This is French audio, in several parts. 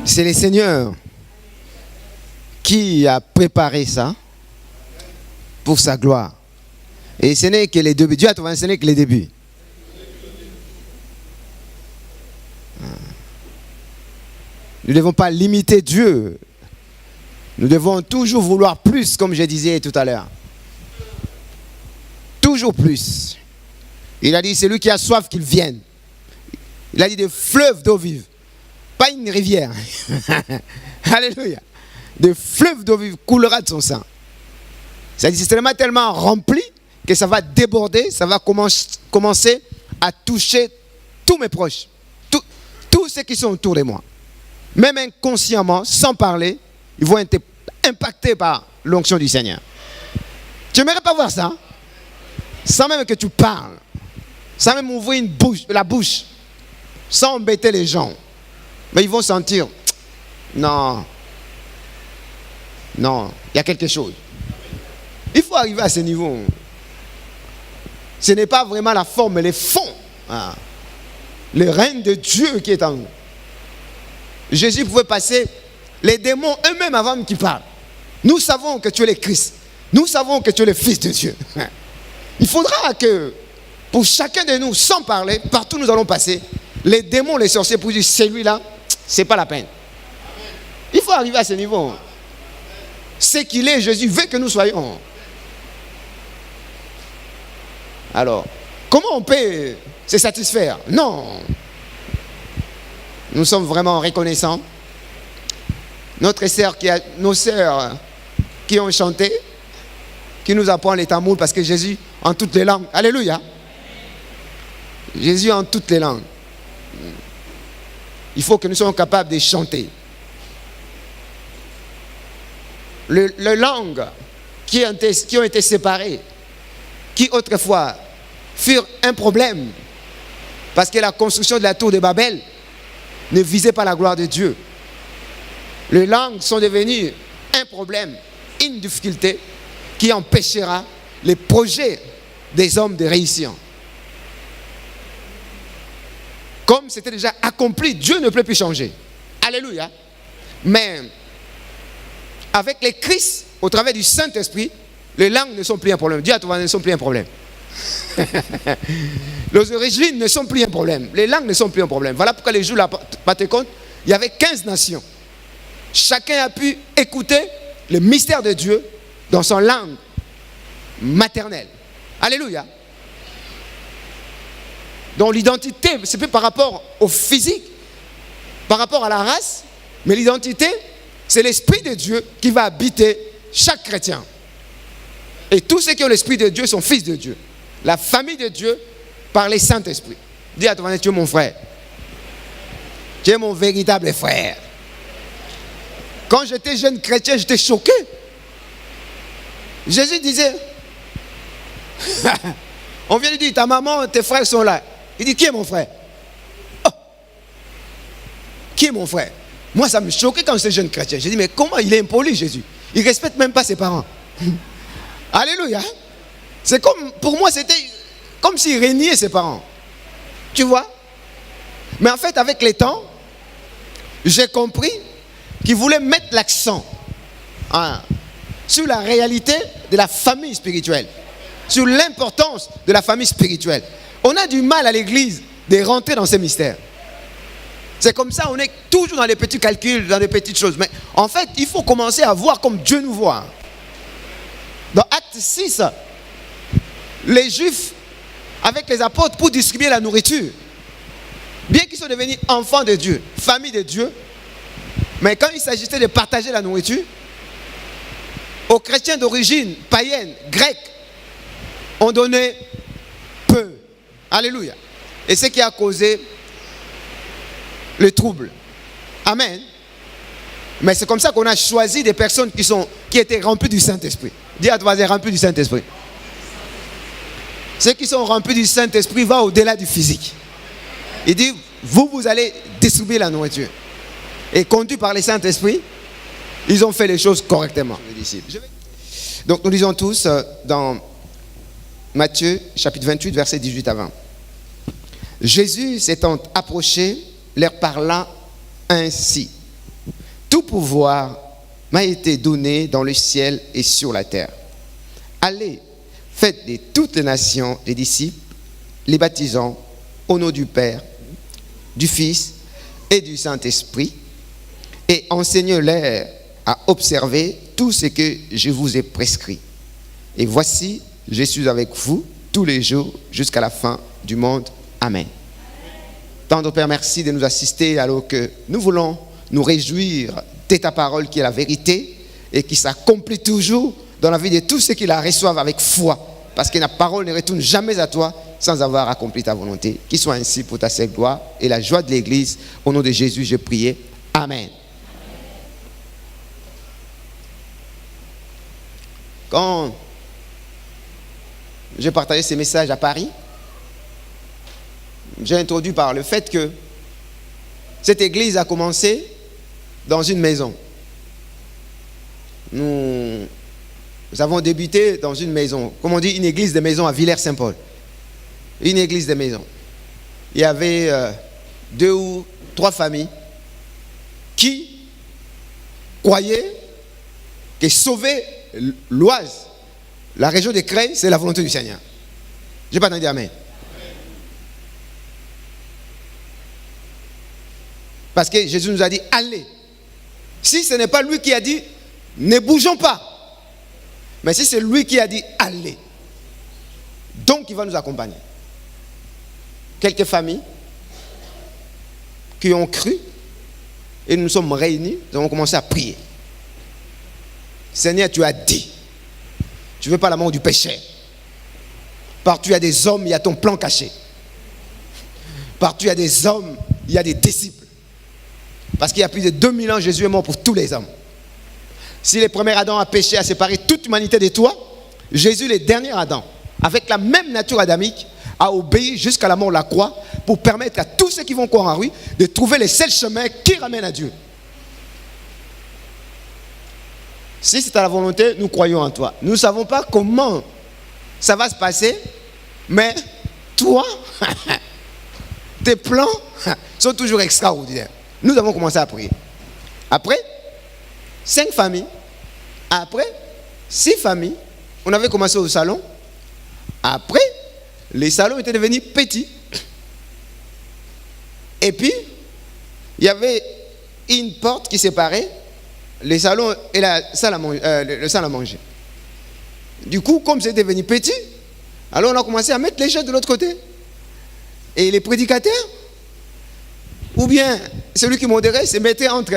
C'est le Seigneur qui a préparé ça pour sa gloire. Et ce n'est que les débuts. Dieu a trouvé, ce n'est que les débuts. Nous ne devons pas limiter Dieu. Nous devons toujours vouloir plus, comme je disais tout à l'heure. Toujours plus. Il a dit, c'est lui qui a soif qu'il vienne. Il a dit des fleuves d'eau vive. Pas une rivière. Alléluia. Des fleuves d'eau vive coulera de son sang. C'est-à-dire, c'est tellement rempli que ça va déborder, ça va commencer à toucher tous mes proches. Tous ceux qui sont autour de moi. Même inconsciemment, sans parler, ils vont être impactés par l'onction du Seigneur. Tu n'aimerais pas voir ça? Sans même que tu parles. Sans même ouvrir la bouche. Sans embêter les gens. Mais ils vont sentir, non, il y a quelque chose. Il faut arriver à ce niveau. Ce n'est pas vraiment la forme, mais le fond. Le règne de Dieu qui est en nous. Jésus pouvait passer les démons eux-mêmes avant qu'ils parlent. Nous savons que tu es le Christ. Nous savons que tu es le Fils de Dieu. Il faudra que, pour chacun de nous, sans parler, partout où nous allons passer, les démons, les sorciers, pour dire, celui-là, c'est pas la peine. Il faut arriver à ce niveau. Ce qu'il est, Jésus veut que nous soyons. Alors, comment on peut se satisfaire? Non. Nous sommes vraiment reconnaissants. Nos sœurs qui ont chanté, qui nous apprennent les tamouls, parce que Jésus en toutes les langues. Alléluia. Jésus en toutes les langues. Il faut que nous soyons capables de chanter. Les langues qui ont été séparées, qui autrefois furent un problème, parce que la construction de la tour de Babel ne visait pas la gloire de Dieu. Les langues sont devenues un problème, une difficulté qui empêchera les projets des hommes de réussir. Comme c'était déjà accompli, Dieu ne peut plus changer. Alléluia. Mais avec les Christ, au travers du Saint-Esprit, les langues ne sont plus un problème. Dieu à toi ne sont plus un problème. Les origines ne sont plus un problème. Les langues ne sont plus un problème. Voilà pourquoi les jours de la Pentecôte, il y avait 15 nations. Chacun a pu écouter le mystère de Dieu dans son langue maternelle. Alléluia. Donc l'identité, c'est plus par rapport au physique, par rapport à la race, mais l'identité, c'est l'Esprit de Dieu qui va habiter chaque chrétien. Et tous ceux qui ont l'Esprit de Dieu sont fils de Dieu. La famille de Dieu par les Saint-Esprit. Dis à ton voisin, tu es mon frère. Tu es mon véritable frère. Quand j'étais jeune chrétien, j'étais choqué. Jésus disait, on vient lui dire, ta maman, tes frères sont là. Il dit, qui est mon frère? Oh. Qui est mon frère? Moi, ça me choquait quand j'étais jeune chrétien. J'ai dit, mais comment il est impoli, Jésus? Il ne respecte même pas ses parents. Alléluia. C'est comme, pour moi, c'était comme s'il régnait ses parents. Tu vois? Mais en fait, avec les temps, j'ai compris qu'il voulait mettre l'accent sur la réalité de la famille spirituelle, sur l'importance de la famille spirituelle. On a du mal à l'église de rentrer dans ces mystères. C'est comme ça, on est toujours dans les petits calculs, dans les petites choses. Mais en fait, il faut commencer à voir comme Dieu nous voit. Dans Acte 6, les Juifs, avec les apôtres, pour distribuer la nourriture, bien qu'ils soient devenus enfants de Dieu, famille de Dieu, mais quand il s'agissait de partager la nourriture, aux chrétiens d'origine païenne, grecque, on donnait peu. Alléluia. Et ce qui a causé le trouble. Amen. Mais c'est comme ça qu'on a choisi des personnes qui étaient remplies du Saint-Esprit. Dis à toi, remplis du Saint-Esprit. Ceux qui sont remplis du Saint-Esprit vont au-delà du physique. Il dit, vous allez distribuer la nourriture. Et conduits par le Saint-Esprit, ils ont fait les choses correctement. Donc nous lisons tous dans Matthieu chapitre 28, verset 18 à 20. Jésus s'étant approché, leur parla ainsi. pouvoir m'a été donné dans le ciel et sur la terre. Allez, faites de toutes les nations des disciples, les baptisant au nom du Père, du Fils et du Saint-Esprit, et enseignez-leur à observer tout ce que je vous ai prescrit. Et voici, je suis avec vous tous les jours jusqu'à la fin du monde. Amen. Tendre Père, merci de nous assister alors que nous voulons nous réjouir de ta parole qui est la vérité et qui s'accomplit toujours dans la vie de tous ceux qui la reçoivent avec foi. Parce que la parole ne retourne jamais à toi sans avoir accompli ta volonté. Qu'il soit ainsi pour ta seule gloire et la joie de l'Église. Au nom de Jésus, je prie. Amen. Quand j'ai partagé ces messages à Paris, j'ai introduit par le fait que cette église a commencé dans une maison. Nous avons débuté dans une maison, comme on dit, une église de maison à Villers-Saint-Paul. Une église de maison. Il y avait 2 ou 3 familles qui croyaient que sauver l'Oise, la région de Creil, c'est la volonté du Seigneur. Je n'ai pas entendu amen. Parce que Jésus nous a dit, allez. Si ce n'est pas lui qui a dit, ne bougeons pas. Mais si c'est lui qui a dit, allez. Donc il va nous accompagner. Quelques familles qui ont cru et nous sommes réunis, nous avons commencé à prier. Seigneur, tu as dit, tu ne veux pas la mort du pécheur. Partout il y a des hommes, il y a ton plan caché. Partout il y a des hommes, il y a des disciples. Parce qu'il y a plus de 2000 ans, Jésus est mort pour tous les hommes. Si le premier Adam a péché, a séparé toute l'humanité de toi, Jésus, le dernier Adam, avec la même nature adamique, a obéi jusqu'à la mort de la croix pour permettre à tous ceux qui vont croire en lui de trouver le seul chemin qui ramène à Dieu. Si c'est à la volonté, nous croyons en toi. Nous ne savons pas comment ça va se passer, mais toi, tes plans sont toujours extraordinaires. Nous avons commencé à prier. Après, 5 familles. Après, 6 familles. On avait commencé au salon. Après, les salons étaient devenus petits. Et puis, il y avait une porte qui séparait les salons et la salle à manger. Du coup, comme c'était devenu petit, alors on a commencé à mettre les chaises de l'autre côté. Et les prédicateurs, ou bien celui qui modérait, se mettait entre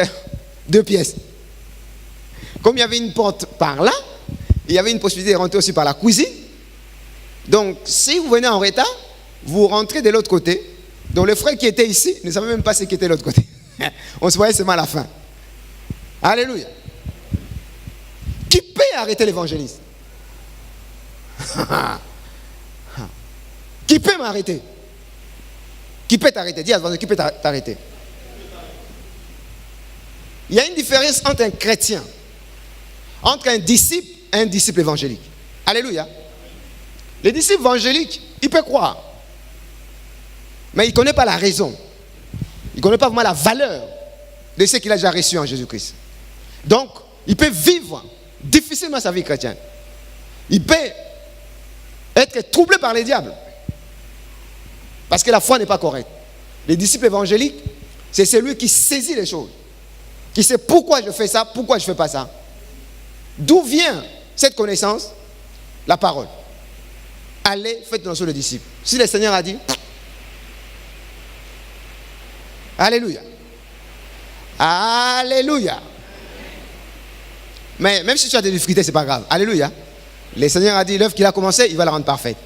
2 pièces. Comme il y avait une porte par là, il y avait une possibilité de rentrer aussi par la cuisine. Donc, si vous venez en retard, vous rentrez de l'autre côté. Donc, le frère qui était ici ne savait même pas ce qui était de l'autre côté. On se voyait seulement à la fin. Alléluia. Qui peut arrêter l'évangéliste? Qui peut m'arrêter? Qui peut t'arrêter? Dis à qui peut t'arrêter? Il y a une différence entre un chrétien, entre un disciple et un disciple évangélique. Alléluia. Les disciples évangéliques, il peut croire. Mais il ne connaît pas la raison. Il ne connaît pas vraiment la valeur de ce qu'il a déjà reçu en Jésus-Christ. Donc, il peut vivre difficilement sa vie chrétienne. Il peut être troublé par les diables. Parce que la foi n'est pas correcte. Les disciples évangéliques, c'est celui qui saisit les choses. Qui sait pourquoi je fais ça, pourquoi je ne fais pas ça. D'où vient cette connaissance? La parole. Allez, faites-nous sur les disciples. Si le Seigneur a dit, alléluia. Alléluia. Mais même si tu as des difficultés, ce n'est pas grave. Alléluia. Le Seigneur a dit, l'œuvre qu'il a commencé, il va la rendre parfaite.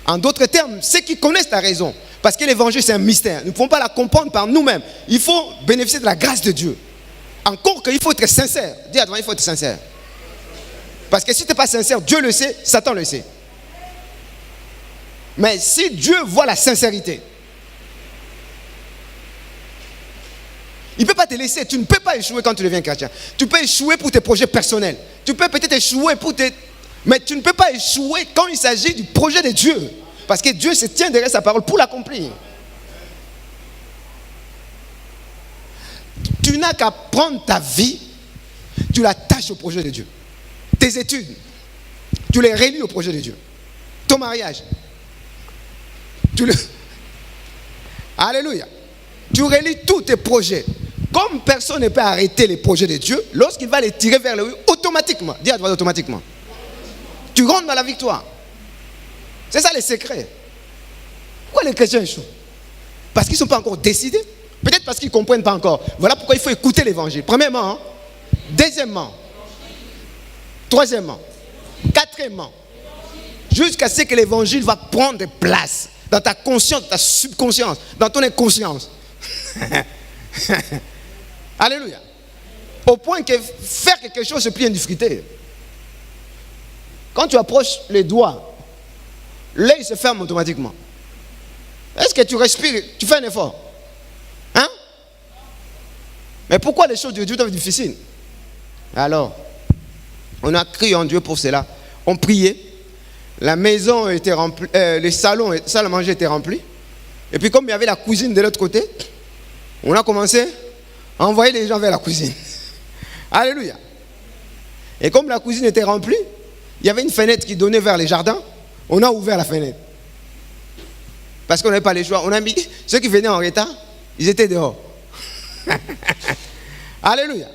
En d'autres termes, ceux qui connaissent la raison, parce que l'évangile c'est un mystère, nous ne pouvons pas la comprendre par nous-mêmes. Il faut bénéficier de la grâce de Dieu. Encore qu'il faut être sincère. Dis à toi, il faut être sincère. Parce que si tu n'es pas sincère, Dieu le sait, Satan le sait. Mais si Dieu voit la sincérité, il ne peut pas te laisser. Tu ne peux pas échouer quand tu deviens chrétien. Tu peux échouer pour tes projets personnels. Tu peux peut-être échouer pour tes... Mais tu ne peux pas échouer quand il s'agit du projet de Dieu. Parce que Dieu se tient derrière sa parole pour l'accomplir. Tu Tu n'as qu'à prendre ta vie, tu l'attaches au projet de Dieu. Tes études, tu les relis au projet de Dieu. Ton mariage, Alléluia. Tu relis tous tes projets. Comme personne ne peut arrêter les projets de Dieu, lorsqu'il va les tirer vers le haut, automatiquement, dis à toi automatiquement, tu rentres dans la victoire. C'est ça le secret. Pourquoi les chrétiens échouent? Parce qu'ils ne sont pas encore décidés. Peut-être parce qu'ils ne comprennent pas encore. Voilà pourquoi il faut écouter l'évangile. Premièrement, hein. Deuxièmement, troisièmement, quatrièmement, jusqu'à ce que l'évangile va prendre place dans ta conscience, dans ta subconscience, dans ton inconscience. Alléluia. Au point que faire quelque chose, c'est plus une difficulté. Quand tu approches les doigts, l'œil se ferme automatiquement. Est-ce que tu respires, tu fais un effort? Hein? Mais pourquoi les choses de Dieu doivent être difficiles? Alors, on a crié en Dieu pour cela. On priait. La maison était remplie, les salons, la salle à manger était remplie. Et puis comme il y avait la cuisine de l'autre côté, on a commencé à envoyer les gens vers la cuisine. Alléluia. Et comme la cuisine était remplie, il y avait une fenêtre qui donnait vers les jardins. On a ouvert la fenêtre. Parce qu'on n'avait pas les choix. On a mis ceux qui venaient en retard, ils étaient dehors. Alléluia.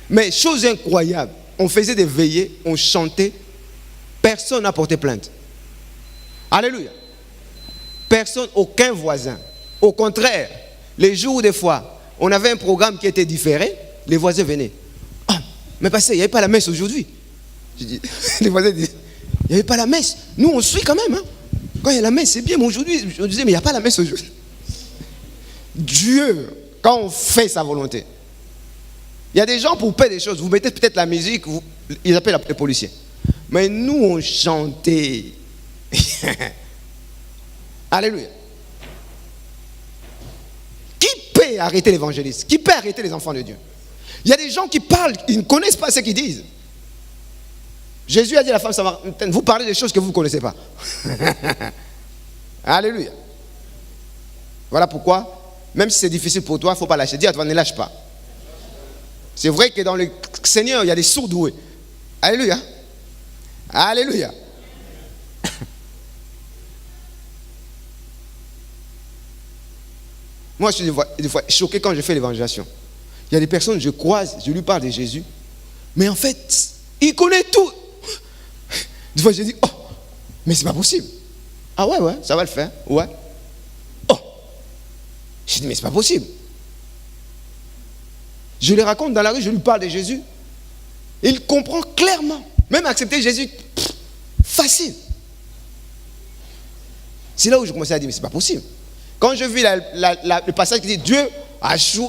Mais chose incroyable, on faisait des veillées, on chantait, personne n'a porté plainte. Alléluia. Personne, aucun voisin. Au contraire, les jours des fois, on avait un programme qui était différé, les voisins venaient. Ah, mais pasteur, il n'y avait pas la messe aujourd'hui. Les voisins disaient, il n'y avait pas la messe. Nous, on suit quand même. Hein. Quand il y a la messe, c'est bien, mais aujourd'hui, je disais, mais il n'y a pas la messe aujourd'hui. Dieu, quand on fait sa volonté, il y a des gens pour payer des choses. Vous mettez peut-être la musique, ils appellent les policiers. Mais nous, on chantait. Alléluia. Qui peut arrêter l'évangéliste? Qui peut arrêter les enfants de Dieu? Il y a des gens qui parlent, ils ne connaissent pas ce qu'ils disent. Jésus a dit à la femme samaritaine, vous parlez des choses que vous ne connaissez pas. Alléluia. Voilà pourquoi, même si c'est difficile pour toi, il ne faut pas lâcher. Dis à toi, ne lâche pas. C'est vrai que dans le Seigneur, il y a des sourds-doués. Alléluia. Alléluia. Moi, je suis des fois choqué quand je fais l'évangélisation. Il y a des personnes, je croise, je lui parle de Jésus. Mais en fait, il connaît tout. Des fois, je dis, oh, mais c'est pas possible. Ah ouais, ça va le faire. Ouais. Oh. Je dis, mais c'est pas possible. Je lui raconte dans la rue, je lui parle de Jésus. Il comprend clairement. Même accepter Jésus, facile. C'est là où je commençais à dire, mais c'est pas possible. Quand je vis le passage qui dit, Dieu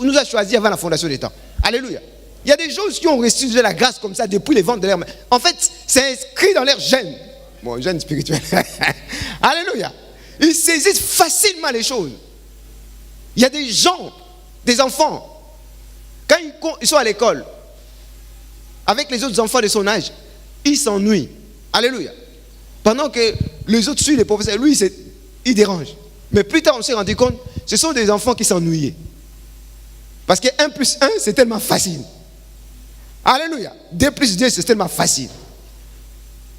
nous a choisis avant la fondation des temps. Alléluia. Il y a des choses qui ont reçu de la grâce comme ça depuis les ventres de leur mère. En fait, c'est inscrit dans leur gène. Bon, gène spirituel. Alléluia. Ils saisissent facilement les choses. Il y a des gens, des enfants, quand ils sont à l'école, avec les autres enfants de son âge, ils s'ennuient. Alléluia. Pendant que les autres suivent les professeurs, lui, il dérange. Mais plus tard, on s'est rendu compte, ce sont des enfants qui s'ennuyaient. Parce que 1 plus 1, c'est tellement facile. Alléluia. 2 plus 2, c'est tellement facile.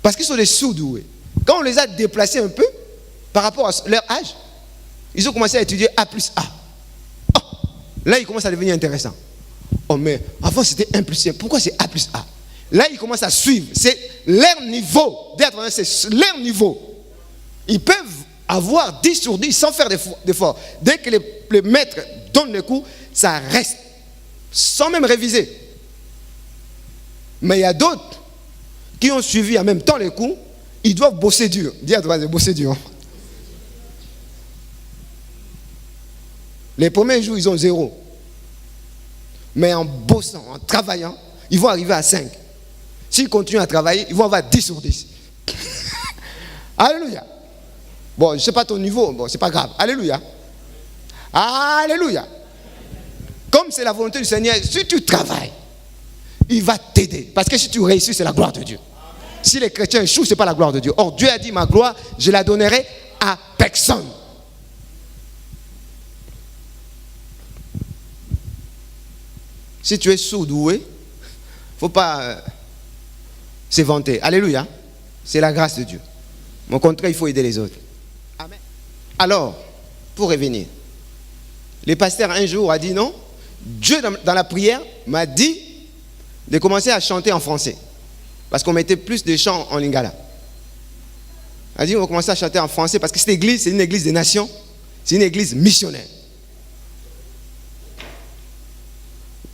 Parce qu'ils sont des sourds-doués. Quand on les a déplacés un peu, par rapport à leur âge, ils ont commencé à étudier A plus A. Oh, là, ils commencent à devenir intéressants. Oh, mais avant, c'était 1 plus 1. Pourquoi c'est A plus A? Là, ils commencent à suivre. C'est leur niveau. C'est leur niveau. Ils peuvent avoir 10 sur 10 sans faire d'efforts. Dès que le maître donne le coup, ça reste. Sans même réviser. Mais il y a d'autres qui ont suivi en même temps les coups. Ils doivent bosser dur. Dis à toi, bosser dur. Les premiers jours, ils ont 0. Mais en bossant, en travaillant, ils vont arriver à 5. S'ils continuent à travailler, ils vont avoir 10 sur 10. Alléluia. Bon, je ne sais pas ton niveau, bon, c'est pas grave. Alléluia. Alléluia. Comme c'est la volonté du Seigneur, si tu travailles, il va t'aider. Parce que si tu réussis, c'est la gloire de Dieu. Si les chrétiens échouent, ce n'est pas la gloire de Dieu. Or, Dieu a dit, ma gloire, je la donnerai à personne. Si tu es surdoué, il ne faut pas se vanter. Alléluia. C'est la grâce de Dieu. Au contraire, il faut aider les autres. Amen. Alors, pour revenir, le pasteur un jour a dit non, Dieu dans la prière m'a dit de commencer à chanter en français. Parce qu'on mettait plus de chants en lingala. Il a dit on va commencer à chanter en français parce que cette église, c'est une église des nations, c'est une église missionnaire.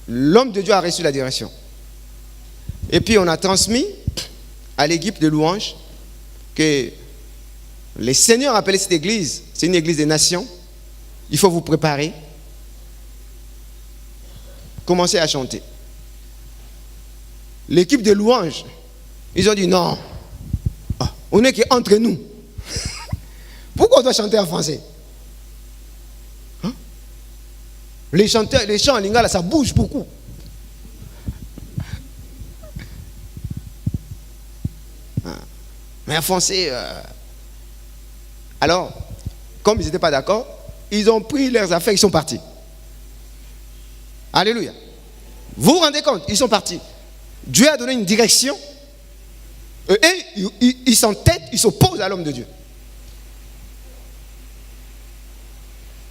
L'homme de Dieu a reçu la direction. Et puis on a transmis à l'équipe de louanges que le Seigneur a appelé cette église, c'est une église des nations. Il faut vous préparer. Commencez à chanter. L'équipe de louanges, ils ont dit non, on n'est qu'entre nous. Pourquoi on doit chanter en français? Hein? Les chants en lingala, ça bouge beaucoup. Mais en français, alors, comme ils n'étaient pas d'accord, ils ont pris leurs affaires, ils sont partis. Alléluia. Vous vous rendez compte, ils sont partis. Dieu a donné une direction et ils s'entêtent, ils s'opposent à l'homme de Dieu.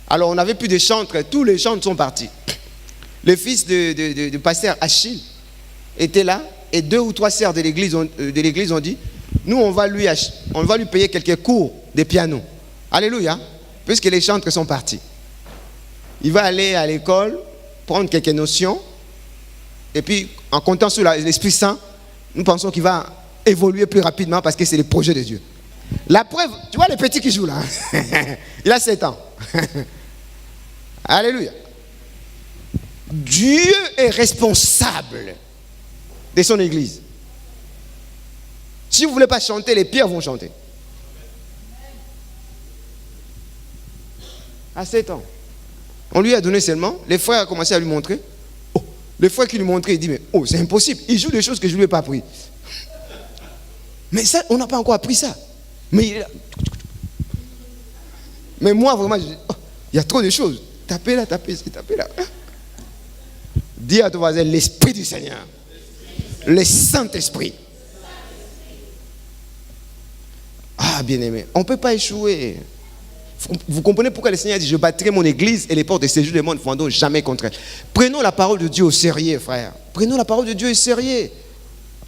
Alors on n'avait plus de chantres, tous les chantres sont partis. Le fils du pasteur Achille était là et 2 ou 3 sœurs de l'église ont dit nous on va lui payer quelques cours de piano. Alléluia. Puisque les chantres sont partis. Il va aller à l'école, prendre quelques notions et puis en comptant sur l'Esprit Saint, nous pensons qu'il va évoluer plus rapidement parce que c'est le projet de Dieu. La preuve, tu vois le petit qui joue là, il a 7 ans. Alléluia. Dieu est responsable de son église. Si vous ne voulez pas chanter, les pierres vont chanter. À 7 ans. On lui a donné seulement, les frères ont commencé à lui montrer. Oh, les frères qui lui montraient, il dit mais oh, c'est impossible. Il joue des choses que je ne lui ai pas appris. Mais ça, on n'a pas encore appris ça. Mais moi, vraiment, oh, il y a trop de choses. Tapez là, tapez ici, tapez là. Dis à ton voisin, l'Esprit du Seigneur. Le Saint-Esprit. Ah, bien-aimé, on ne peut pas échouer. Vous comprenez pourquoi le Seigneur dit, je bâtirai mon église et les portes des séjours du monde ne fondront jamais contre elle. Prenons la parole de Dieu au sérieux, frère. Prenons la parole de Dieu au sérieux.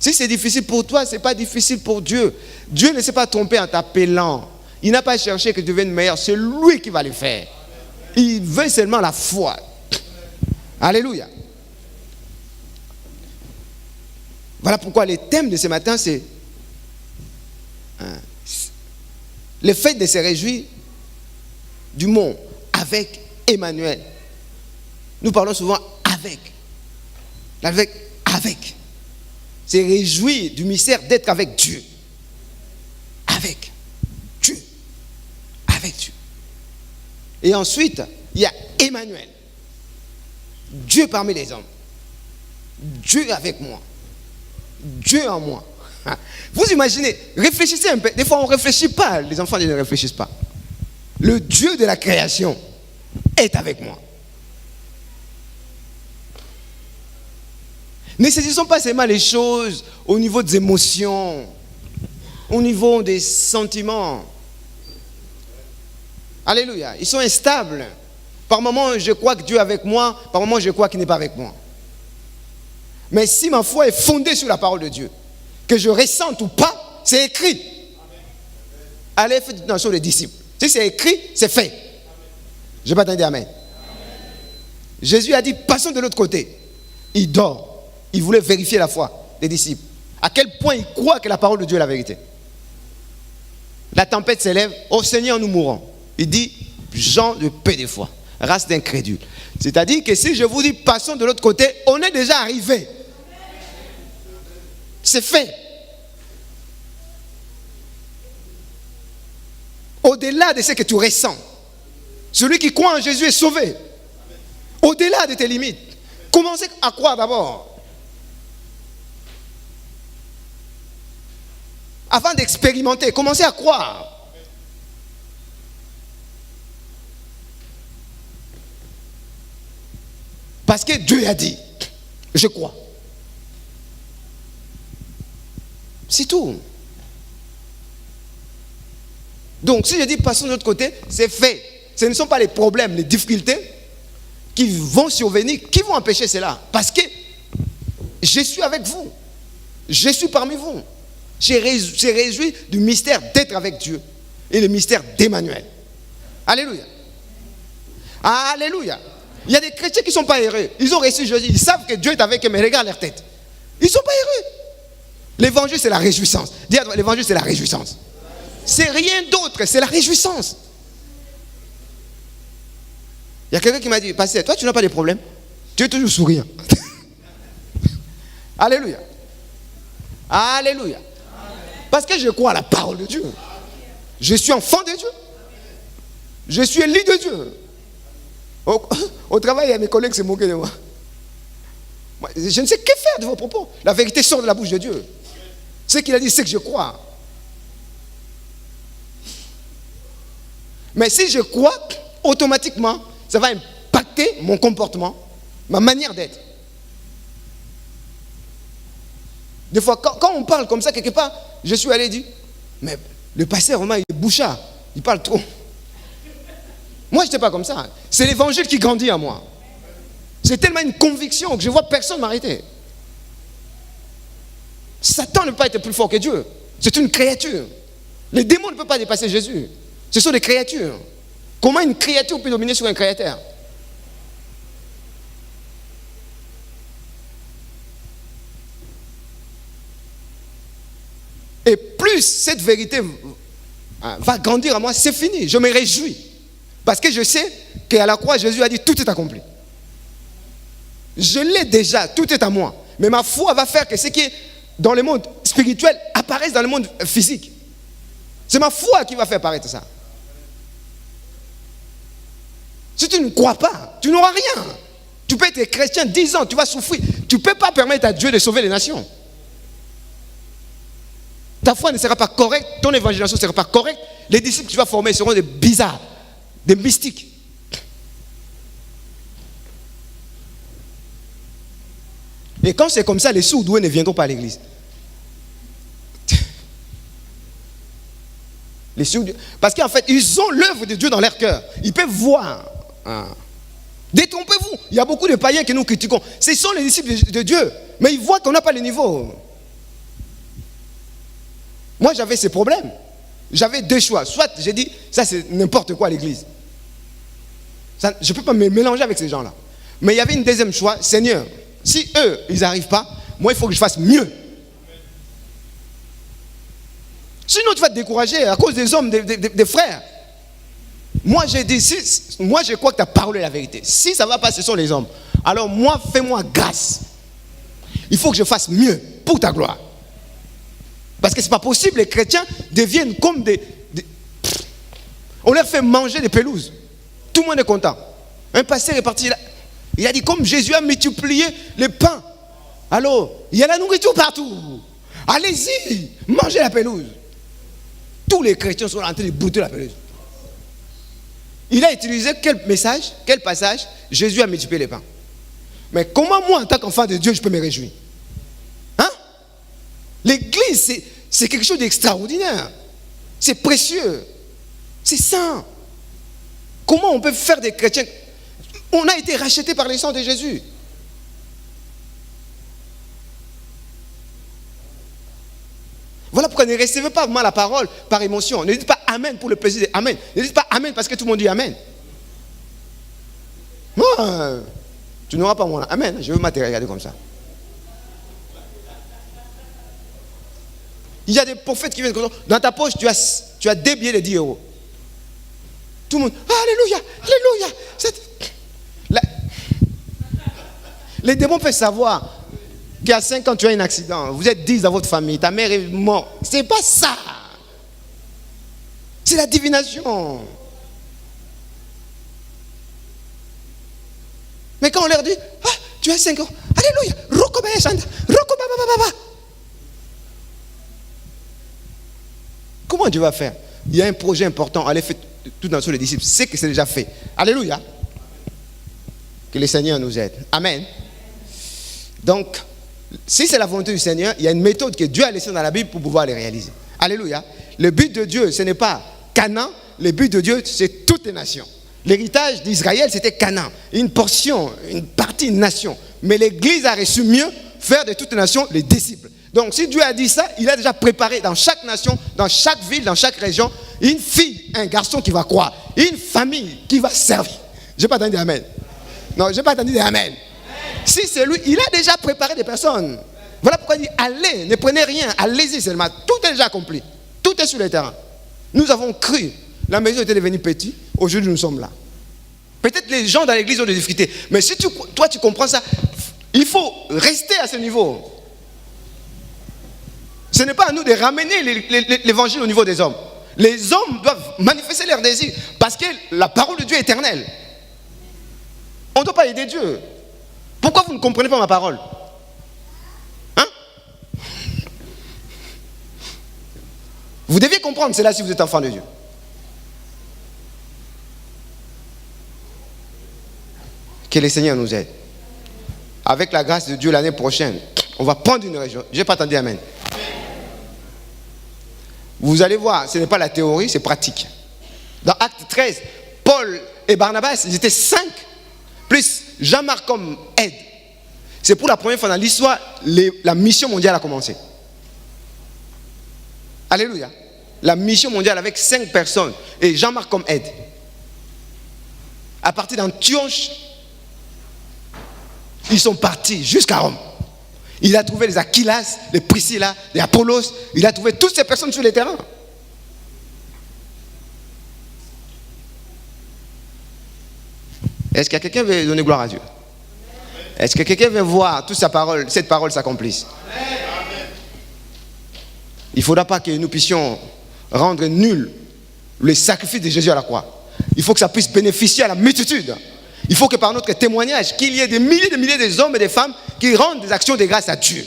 Si c'est difficile pour toi, ce n'est pas difficile pour Dieu. Dieu ne s'est pas trompé en t'appelant. Il n'a pas cherché que tu deviennes meilleur. C'est lui qui va le faire. Il veut seulement la foi. Alléluia. Voilà pourquoi le thème de ce matin, c'est le fait de se réjouir du monde avec Emmanuel. Nous parlons souvent avec. Avec. C'est réjouir du mystère d'être avec Dieu. Avec Dieu. Avec Dieu. Et ensuite, il y a Emmanuel. Dieu parmi les hommes. Dieu avec moi. Dieu en moi. Vous imaginez, réfléchissez un peu. Des fois, on ne réfléchit pas. Les enfants ne réfléchissent pas. Le Dieu de la création est avec moi. Ne saisissons pas seulement les choses au niveau des émotions, au niveau des sentiments. Alléluia. Ils sont instables. Par moments, je crois que Dieu est avec moi. Par moments, je crois qu'il n'est pas avec moi. Mais si ma foi est fondée sur la parole de Dieu, que je ressente ou pas, c'est écrit. Allez, faites attention les disciples. Si c'est écrit, c'est fait. Je ne vais pas attendre amen. Jésus a dit, passons de l'autre côté. Il dort. Il voulait vérifier la foi des disciples. À quel point ils croient que la parole de Dieu est la vérité. La tempête s'élève. Au Seigneur, nous mourrons. Il dit, gens de peu de foi, race d'incrédules. C'est-à-dire que si je vous dis, passons de l'autre côté, on est déjà arrivé. C'est fait. Au-delà de ce que tu ressens, celui qui croit en Jésus est sauvé. Au-delà de tes limites. Commencez à croire d'abord. Avant d'expérimenter, commencez à croire. Parce que Dieu a dit. je crois. C'est tout. Donc, si je dis passons de l'autre côté, c'est fait. Ce ne sont pas les problèmes, les difficultés qui vont survenir, qui vont empêcher cela. Parce que je suis avec vous. Je suis parmi vous. J'ai réjoui du mystère d'être avec Dieu et le mystère d'Emmanuel. Alléluia. Alléluia. Il y a des chrétiens qui ne sont pas heureux. Ils ont reçu Jésus. Ils savent que Dieu est avec eux, mais regarde leur tête. Ils ne sont pas heureux. L'évangile, c'est la réjouissance. Dis à toi, l'évangile, c'est la réjouissance. C'est rien d'autre, c'est la réjouissance. Il y a quelqu'un qui m'a dit, pasteur, toi, tu n'as pas de problème. Tu es toujours souriant. Alléluia. Alléluia. Parce que je crois à la parole de Dieu. Je suis enfant de Dieu. Je suis élu de Dieu. Au travail, il y a mes collègues qui se moquent de moi. Je ne sais que faire de vos propos. La vérité sort de la bouche de Dieu. Ce qu'il a dit, c'est que je crois. Mais si je crois, automatiquement, ça va impacter mon comportement, ma manière d'être. Des fois, quand on parle comme ça, quelque part, je suis allé dire, mais le pasteur Romain, il est bouchard, il parle trop. Moi, je n'étais pas comme ça. C'est l'évangile qui grandit en moi. C'est tellement une conviction que je vois personne m'arrêter. Satan ne peut pas être plus fort que Dieu. C'est une créature. Les démons ne peuvent pas dépasser Jésus. Ce sont des créatures. Comment une créature peut dominer sur un créateur? Et plus cette vérité va grandir en moi, c'est fini. Je me réjouis. Parce que je sais qu'à la croix, Jésus a dit, tout est accompli. Je l'ai déjà, tout est à moi. Mais ma foi va faire que ce qui est dans le monde spirituel apparaisse dans le monde physique. C'est ma foi qui va faire apparaître ça. Si tu ne crois pas, tu n'auras rien. Tu peux être chrétien 10 ans, tu vas souffrir. Tu ne peux pas permettre à Dieu de sauver les nations. Ta foi ne sera pas correcte, ton évangélisation ne sera pas correcte. Les disciples que tu vas former seront des bizarres, des mystiques. Et quand c'est comme ça, les sourds-doués ne viendront pas à l'église. Les sourds-doués, parce qu'en fait, ils ont l'œuvre de Dieu dans leur cœur. Ils peuvent voir. Détrompez-vous. Il y a beaucoup de païens que nous critiquons. Ce sont les disciples de Dieu. Mais ils voient qu'on n'a pas le niveau. Moi, j'avais ces problèmes. J'avais deux choix. Soit j'ai dit, ça c'est n'importe quoi à l'église. Ça, je ne peux pas me mélanger avec ces gens-là. Mais il y avait une deuxième choix. Seigneur, si eux, ils n'arrivent pas, moi, il faut que je fasse mieux. Sinon, tu vas te décourager à cause des hommes, des frères. Moi, j'ai dit, moi, je crois que tu as parlé la vérité. Si ça ne va pas, ce sont les hommes. Alors, moi, fais-moi grâce. Il faut que je fasse mieux pour ta gloire. Parce que ce n'est pas possible, les chrétiens deviennent comme on leur fait manger des pelouses. Tout le monde est content. Un pasteur est parti, il a dit, comme Jésus a multiplié les pains, alors, il y a la nourriture partout. Allez-y, mangez la pelouse. Tous les chrétiens sont en train de brouter la pelouse. Il a utilisé quel message, quel passage? Jésus a multiplié les pains. Mais comment moi, en tant qu'enfant de Dieu, je peux me réjouir? Hein? L'église, c'est quelque chose d'extraordinaire. C'est précieux. C'est saint. Comment on peut faire des chrétiens? On a été rachetés par le sang de Jésus. Voilà pourquoi ne recevez pas vraiment la parole par émotion. Ne dites pas Amen pour le plaisir de Amen. Ne dites pas Amen parce que tout le monde dit Amen. Non, tu n'auras pas mon Amen. Je veux m'atterrir, regarder comme ça. Il y a des prophètes qui viennent comme ça. Dans ta poche, tu as 2 billets de 10 euros. Tout le monde, Alléluia, Alléluia. Les démons peuvent savoir qu'à 5 ans, tu as un accident. Vous êtes 10 dans votre famille. Ta mère est morte. C'est pas ça. C'est la divination. Mais quand on leur dit, tu as 5 ans. Alléluia. Comment Dieu va faire? Il y a un projet important. Allez faire tout dans sur les disciples. C'est que c'est déjà fait. Alléluia. Que le Seigneur nous aide. Amen. Donc, si c'est la volonté du Seigneur, il y a une méthode que Dieu a laissée dans la Bible pour pouvoir les réaliser. Alléluia. Le but de Dieu, ce n'est pas Canaan. Le but de Dieu, c'est toutes les nations. L'héritage d'Israël, c'était Canaan. Une portion, une partie, une nation. Mais l'Église a reçu mieux faire de toutes les nations les disciples. Donc, si Dieu a dit ça, il a déjà préparé dans chaque nation, dans chaque ville, dans chaque région, une fille, un garçon qui va croire, une famille qui va servir. Je n'ai pas entendu amen. Non, je n'ai pas entendu amen. Si c'est lui, il a déjà préparé des personnes. Voilà pourquoi il dit, allez, ne prenez rien, allez-y seulement. Tout est déjà accompli. Tout est sur le terrain. Nous avons cru. La maison était devenue petite. Aujourd'hui, nous sommes là. Peut-être les gens dans l'église ont des difficultés. Mais si toi, tu comprends ça, il faut rester à ce niveau. Ce n'est pas à nous de ramener l'évangile au niveau des hommes. Les hommes doivent manifester leur désir parce que la parole de Dieu est éternelle. On ne doit pas aider Dieu. Pourquoi vous ne comprenez pas ma parole? Hein? Vous deviez comprendre cela si vous êtes enfant de Dieu. Que le Seigneur nous aide. Avec la grâce de Dieu l'année prochaine, on va prendre une région. Je n'ai pas entendu amen. Vous allez voir, ce n'est pas la théorie, c'est pratique. Dans Acte 13, Paul et Barnabas, ils étaient 5, plus Jean-Marc comme aide. C'est pour la première fois dans l'histoire, la mission mondiale a commencé. Alléluia. La mission mondiale avec 5 personnes et Jean-Marc comme aide. À partir d'Antioche, ils sont partis jusqu'à Rome. Il a trouvé les Aquilas, les Priscilla, les Apollos. Il a trouvé toutes ces personnes sur le terrain. Est-ce qu'il y a quelqu'un qui veut donner gloire à Dieu? Est-ce que quelqu'un veut voir toute cette parole s'accomplisse? Il ne faudra pas que nous puissions rendre nul le sacrifice de Jésus à la croix. Il faut que ça puisse bénéficier à la multitude. Il faut que par notre témoignage, qu'il y ait des milliers d'hommes et de femmes qui rendent des actions de grâce à Dieu.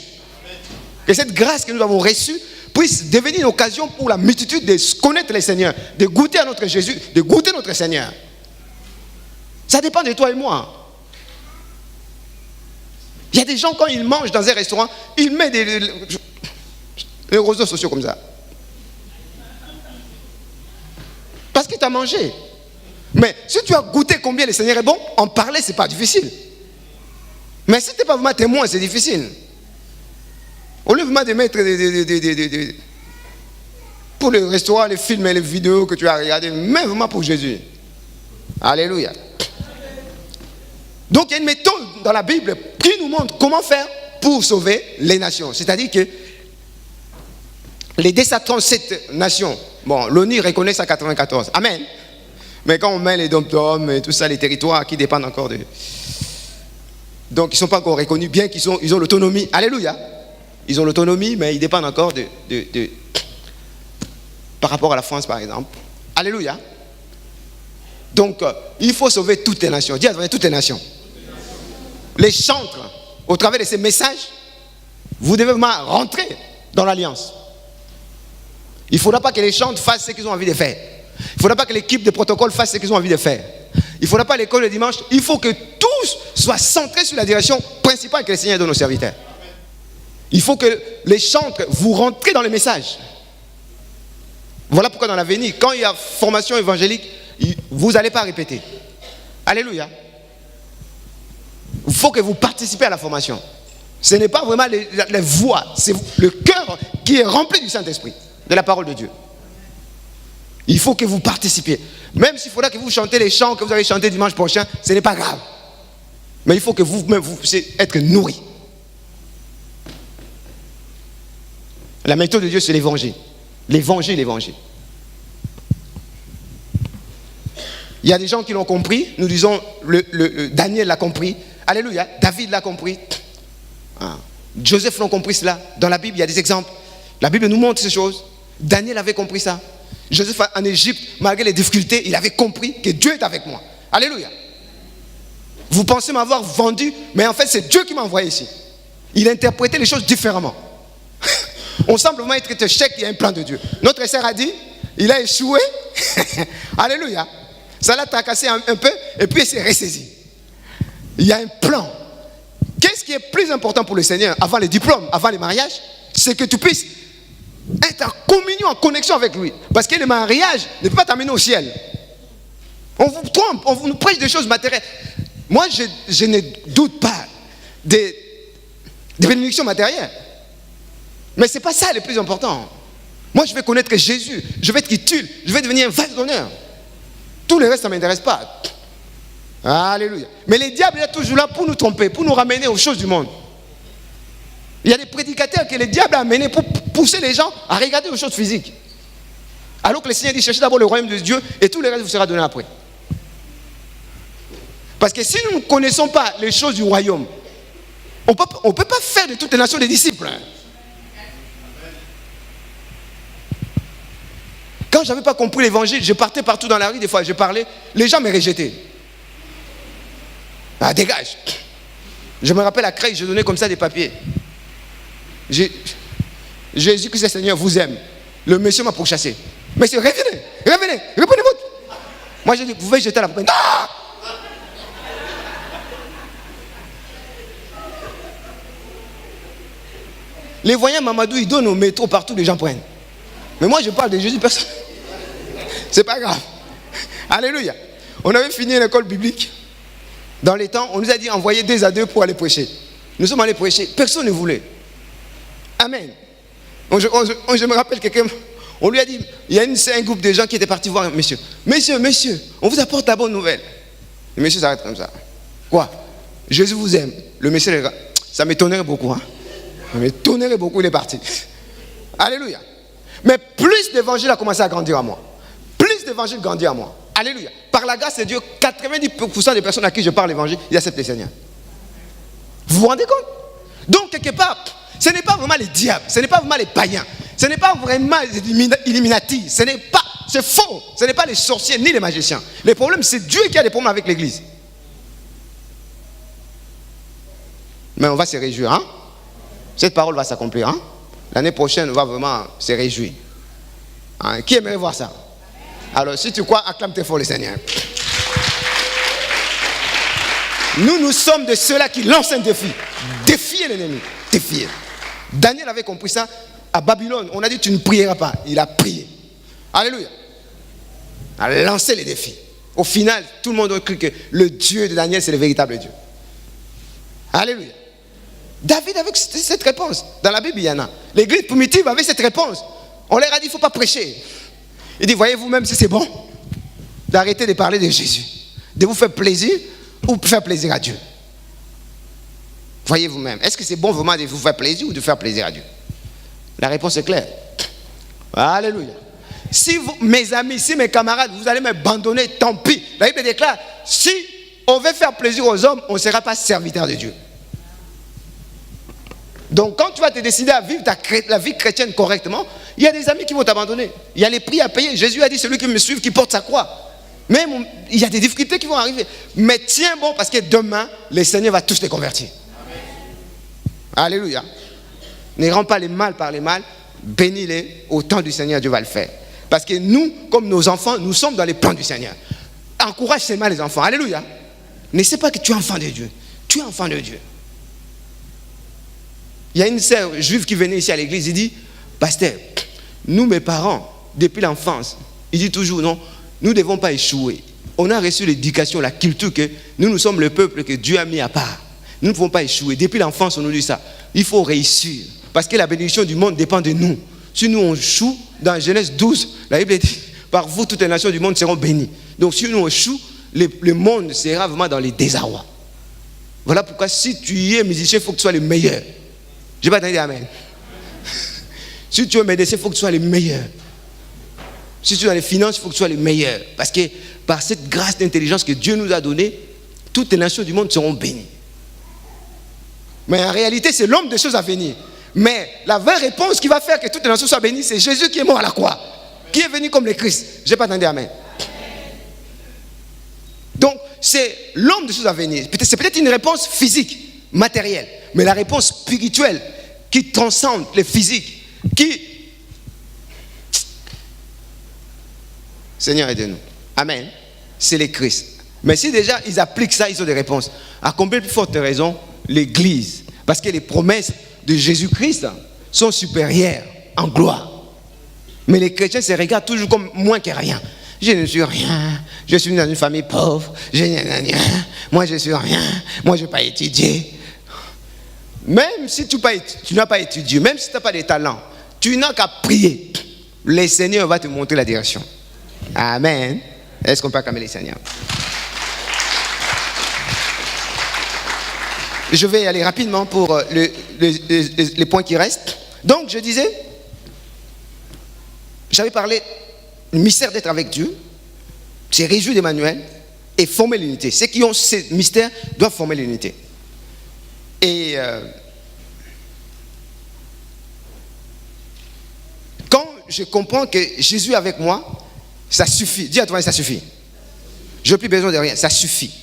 Que cette grâce que nous avons reçue puisse devenir une occasion pour la multitude de connaître le Seigneur, de goûter à notre Jésus, de goûter notre Seigneur. Ça dépend de toi et moi. Il y a des gens, quand ils mangent dans un restaurant, ils mettent les réseaux sociaux comme ça. Parce qu'il t'a mangé. Mais si tu as goûté combien le Seigneur est bon, en parler, ce n'est pas difficile. Mais si tu n'es pas vraiment témoin, c'est difficile. Au lieu vraiment de mettre pour le restaurant, les films et les vidéos que tu as regardées, mais vraiment pour Jésus. Alléluia. Donc il y a une méthode dans la Bible qui nous montre comment faire pour sauver les nations. C'est-à-dire que les 237 nations, bon, l'ONU reconnaît ça 94. Amen. Mais quand on met les dom-toms et tout ça, les territoires qui dépendent encore de... Donc ils ne sont pas encore reconnus, bien qu'ils ont l'autonomie. Alléluia. Ils ont l'autonomie, mais ils dépendent encore par rapport à la France, par exemple. Alléluia. Donc, il faut sauver toutes les nations. Dis à toutes les nations. Les chantres, au travers de ces messages, vous devez vraiment rentrer dans l'alliance. Il ne faudra pas que les chantres fassent ce qu'ils ont envie de faire. Il ne faudra pas que l'équipe de protocole fasse ce qu'ils ont envie de faire. Il ne faudra pas l'école le dimanche. Il faut que tous soient centrés sur la direction principale que le Seigneur donne aux serviteurs. Il faut que les chantres, vous rentrez dans le message. Voilà pourquoi dans l'avenir, quand il y a formation évangélique, vous n'allez pas répéter. Alléluia. Il faut que vous participez à la formation. Ce n'est pas vraiment les voix, c'est le cœur qui est rempli du Saint-Esprit, de la parole de Dieu. Il faut que vous participiez. Même s'il faudra que vous chantez les chants que vous allez chanter dimanche prochain, ce n'est pas grave. Mais il faut que vous puissiez être nourris. La méthode de Dieu, c'est l'évangile. L'évangile. Il y a des gens qui l'ont compris. Nous disons, Daniel l'a compris. Alléluia. David l'a compris. Joseph l'a compris cela. Dans la Bible, il y a des exemples. La Bible nous montre ces choses. Daniel avait compris ça. Joseph en Égypte, malgré les difficultés, il avait compris que Dieu est avec moi. Alléluia. Vous pensez m'avoir vendu, mais en fait, c'est Dieu qui m'a envoyé ici. Il a interprété les choses différemment. On semble vraiment être chèque, il y a un plan de Dieu. Notre sœur a dit, il a échoué. Alléluia. Ça l'a tracassé un peu, et puis il s'est ressaisi. Il y a un plan. Qu'est-ce qui est plus important pour le Seigneur, avant les diplômes, avant les mariages, c'est que tu puisses être en communion, en connexion avec lui. Parce que le mariage ne peut pas t'amener au ciel. On vous trompe, on nous prêche des choses matérielles. Moi, je ne doute pas des bénédictions matérielles. Mais ce n'est pas ça le plus important. Moi, je vais connaître Jésus, je vais être utile, je vais devenir un vase d'honneur. Tout le reste, ça ne m'intéresse pas. Alléluia. Mais le diable est toujours là pour nous tromper, pour nous ramener aux choses du monde. Il y a des prédicateurs que le diable a amenés pour pousser les gens à regarder aux choses physiques. Alors que le Seigneur dit, cherchez d'abord le royaume de Dieu et tout le reste vous sera donné après. Parce que si nous ne connaissons pas les choses du royaume, on ne peut pas faire de toutes les nations des disciples. Quand je n'avais pas compris l'évangile, je partais partout dans la rue, des fois je parlais, les gens me rejetaient. Ah, dégage. Je me rappelle à Creil, je donnais comme ça des papiers. Jésus-Christ, Seigneur, vous aime. Le monsieur m'a pourchassé. Monsieur, revenez, reprenez-vous. Moi, j'ai dit, vous pouvez jeter la poubelle. Non! Les voyants Mamadou, ils donnent au métro partout, les gens prennent. Mais moi, je parle de Jésus, personne. C'est pas grave. Alléluia. On avait fini l'école biblique. Dans les temps, on nous a dit envoyer 2 à 2 pour aller prêcher. Nous sommes allés prêcher. Personne ne voulait. Amen. Je me rappelle quelqu'un, on lui a dit, il y a un groupe de gens qui étaient partis voir un monsieur. Monsieur, on vous apporte la bonne nouvelle. Le monsieur s'arrête comme ça. Quoi? Jésus vous aime. Le monsieur, ça m'étonnerait beaucoup. Ça m'étonnerait beaucoup, il est parti. Alléluia. Mais plus d'évangile a commencé à grandir à moi. Plus d'évangile grandit à moi. Alléluia. Par la grâce de Dieu, 90% des personnes à qui je parle l'évangile, ils acceptent le Seigneur. Vous vous rendez compte? Donc, quelque part, ce n'est pas vraiment les diables, ce n'est pas vraiment les païens, ce n'est pas vraiment les Illuminati, c'est faux. Ce n'est pas les sorciers ni les magiciens. Le problème, c'est Dieu qui a des problèmes avec l'église. Mais on va se réjouir, hein? Cette parole va s'accomplir, hein? L'année prochaine, on va vraiment se réjouir. Hein? Qui aimerait voir ça? Alors, si tu crois, acclame-toi fort le Seigneur. Nous sommes de ceux-là qui lancent un défi. Défier l'ennemi. Défier. Daniel avait compris ça à Babylone. On a dit, tu ne prieras pas. Il a prié. Alléluia. Il a lancé les défis. Au final, tout le monde a cru que le Dieu de Daniel, c'est le véritable Dieu. Alléluia. David avait cette réponse. Dans la Bible, il y en a. L'église primitive avait cette réponse. On leur a dit, il ne faut pas prêcher. Il dit, voyez vous-même si c'est bon d'arrêter de parler de Jésus, de vous faire plaisir ou faire plaisir à Dieu. Voyez vous-même. Est-ce que c'est bon vraiment de vous faire plaisir ou de faire plaisir à Dieu? La réponse est claire. Alléluia. Si vous, mes amis, si mes camarades, vous allez m'abandonner, tant pis. La Bible déclare, si on veut faire plaisir aux hommes, on ne sera pas serviteur de Dieu. Donc quand tu vas te décider à vivre la vie chrétienne correctement, il y a des amis qui vont t'abandonner. Il y a les prix à payer. Jésus a dit, celui qui me suit, qui porte sa croix. Même il y a des difficultés qui vont arriver. Mais tiens bon, parce que demain, le Seigneur va tous les convertir. Amen. Alléluia. Ne rends pas les mal par les mal. Bénis-les. Au temps du Seigneur, Dieu va le faire. Parce que nous, comme nos enfants, nous sommes dans les plans du Seigneur. Encourage seulement les enfants. Alléluia. Ne sais pas que tu es enfant de Dieu. Tu es enfant de Dieu. Il y a une sœur juive qui venait ici à l'église, il dit, pasteur, nous mes parents, depuis l'enfance, il dit toujours, non, nous ne devons pas échouer. On a reçu l'éducation, la culture que nous sommes le peuple que Dieu a mis à part. Nous ne pouvons pas échouer. Depuis l'enfance, on nous dit ça. Il faut réussir. Parce que la bénédiction du monde dépend de nous. Si nous on échoue, dans Genèse 12, la Bible dit, par vous, toutes les nations du monde seront bénies. Donc si nous on échoue, le monde sera vraiment dans les désarrois. Voilà pourquoi si tu es musicien, il faut que tu sois le meilleur. Je n'ai pas entendu amen. Si tu es médecin, il faut que tu sois le meilleur. Si tu es dans les finances, il faut que tu sois le meilleur. Parce que par cette grâce d'intelligence que Dieu nous a donnée, toutes les nations du monde seront bénies. Mais en réalité, c'est l'homme des choses à venir. Mais la vraie réponse qui va faire que toutes les nations soient bénies, c'est Jésus qui est mort à la croix. Qui est venu comme le Christ. Je n'ai pas entendu amen. Donc, c'est l'homme des choses à venir. C'est peut-être une réponse physique, matérielle. Mais la réponse spirituelle qui transcende le physique, Seigneur aide-nous. Amen. C'est les Christ. Mais si déjà ils appliquent ça, ils ont des réponses. À combien de plus forte raison, l'église Parce que les promesses de Jésus-Christ sont supérieures en gloire. Mais les chrétiens se regardent toujours comme moins que rien. Je ne suis rien. Je suis dans une famille pauvre. Moi, je ne suis rien. Moi, je n'ai pas étudié. Même si tu n'as pas étudié, même si tu n'as pas de talent, tu n'as qu'à prier. Le Seigneur va te montrer la direction. Amen. Est-ce qu'on peut acclamer le Seigneur? Je vais aller rapidement pour les points qui restent. Donc, je disais, j'avais parlé du mystère d'être avec Dieu, c'est réjouir d'Emmanuel et former l'unité. Ceux qui ont ce mystère doivent former l'unité. Et quand je comprends que Jésus est avec moi, ça suffit. Dis à toi, ça suffit. Je n'ai plus besoin de rien, ça suffit.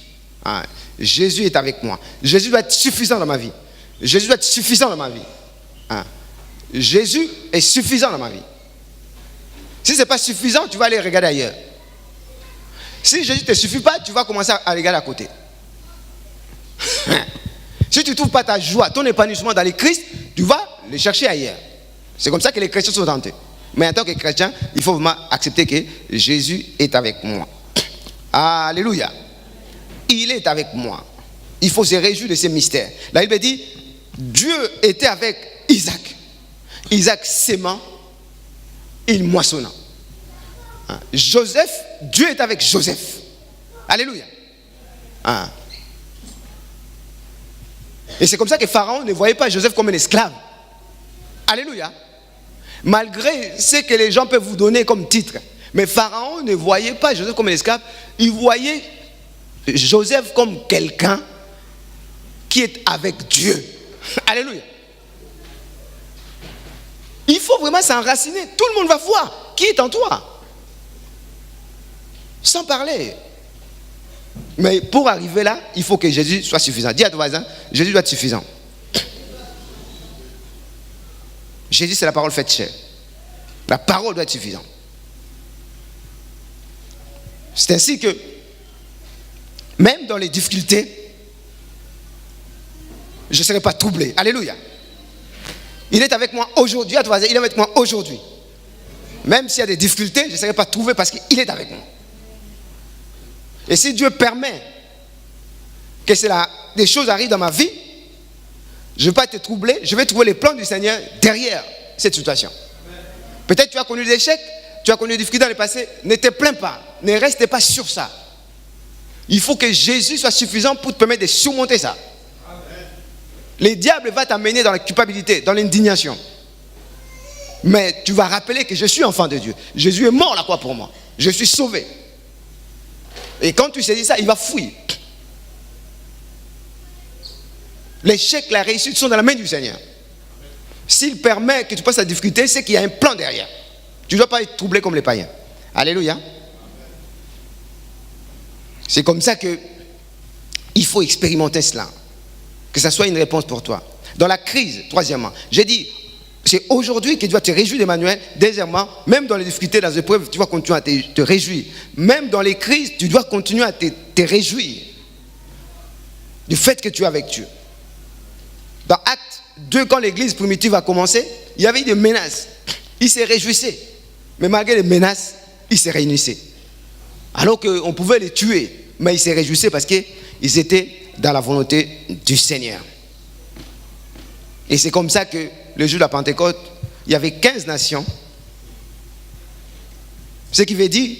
Ah, Jésus est avec moi. Jésus doit être suffisant dans ma vie. Jésus doit être suffisant dans ma vie. Ah, Jésus est suffisant dans ma vie. Si ce n'est pas suffisant, tu vas aller regarder ailleurs. Si Jésus ne te suffit pas, tu vas commencer à regarder à côté. Si tu ne trouves pas ta joie, ton épanouissement dans les Christ, tu vas le chercher ailleurs. C'est comme ça que les chrétiens sont tentés. Mais en tant que chrétien, il faut vraiment accepter que Jésus est avec moi. Alléluia. Il est avec moi. Il faut se réjouir de ces mystères. La Bible dit, Dieu était avec Isaac. Isaac s'aimant, il moissonna. Joseph, Dieu est avec Joseph. Alléluia. Et c'est comme ça que Pharaon ne voyait pas Joseph comme un esclave. Alléluia. Malgré ce que les gens peuvent vous donner comme titre. Mais Pharaon ne voyait pas Joseph comme un esclave. Il voyait Joseph comme quelqu'un qui est avec Dieu. Alléluia. Il faut vraiment s'enraciner. Tout le monde va voir qui est en toi. Sans parler. Mais pour arriver là, il faut que Jésus soit suffisant. Dis à ton voisin, Jésus doit être suffisant. Jésus, c'est la parole faite chair. La parole doit être suffisante. C'est ainsi que, même dans les difficultés, je ne serai pas troublé. Alléluia. Il est avec moi aujourd'hui. À ton voisin, il est avec moi aujourd'hui. Même s'il y a des difficultés, je ne serai pas troublé parce qu'il est avec moi. Et si Dieu permet que des choses arrivent dans ma vie, je ne vais pas être troublé, je vais trouver les plans du Seigneur derrière cette situation. Peut-être tu as connu des échecs, tu as connu des difficultés dans le passé, ne te plains pas, ne reste pas sur ça. Il faut que Jésus soit suffisant pour te permettre de surmonter ça. Le diable va t'amener dans la culpabilité, dans l'indignation. Mais tu vas rappeler que je suis enfant de Dieu. Jésus est mort à la croix pour moi. Je suis sauvé. Et quand tu sais dit ça, il va fuir. L'échec, la réussite sont dans la main du Seigneur. S'il permet que tu passes la difficulté, c'est qu'il y a un plan derrière. Tu ne dois pas être troublé comme les païens. Alléluia. C'est comme ça que il faut expérimenter cela. Que ça soit une réponse pour toi. Dans la crise, troisièmement, j'ai dit, c'est aujourd'hui que tu dois te réjouir d'Emmanuel. Deuxièmement, même dans les difficultés, dans les épreuves, tu dois continuer à te réjouir. Même dans les crises, tu dois continuer à te réjouir du fait que tu es avec Dieu. Dans Actes 2, quand l'église primitive a commencé, il y avait des menaces. Ils se réjouissaient. Mais malgré les menaces, ils se réunissaient. Alors qu'on pouvait les tuer, mais ils se réjouissaient parce qu'ils étaient dans la volonté du Seigneur. Et c'est comme ça que le jour de la Pentecôte, il y avait 15 nations. Ce qui veut dire,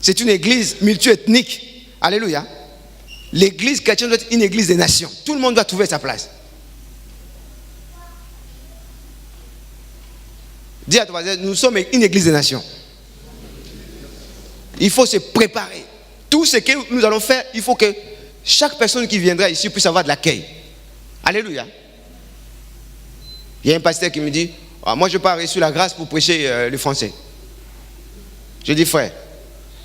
c'est une église multiethnique. Alléluia. L'église chrétienne doit être une église des nations. Tout le monde doit trouver sa place. Dis à toi, nous sommes une église des nations. Il faut se préparer. Tout ce que nous allons faire, il faut que chaque personne qui viendra ici puisse avoir de l'accueil. Alléluia. Il y a un pasteur qui me dit, moi je n'ai pas reçu la grâce pour prêcher le français. Je dis, frère,